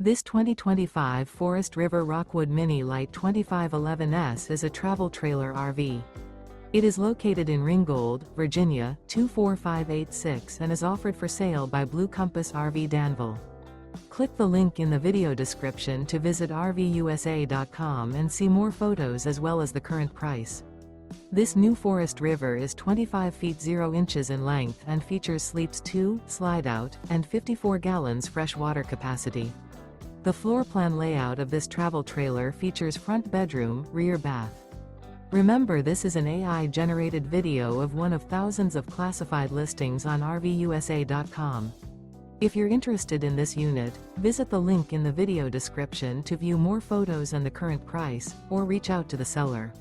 This 2025 Forest River Rockwood Mini Lite 2511S is a travel trailer RV. It is located in Ringgold, Virginia, 24586 and is offered for sale by Blue Compass RV Danville. Click the link in the video description to visit RVUSA.com and see more photos as well as the current price. This new Forest River is 25 feet 0 inches in length and features sleeps 2, Slideout, and 54 gallons fresh water capacity. The floor plan layout of this travel trailer features front bedroom, rear bath. Remember, this is an AI-generated video of one of thousands of classified listings on RVUSA.com. If you're interested in this unit, visit the link in the video description to view more photos and the current price, or reach out to the seller.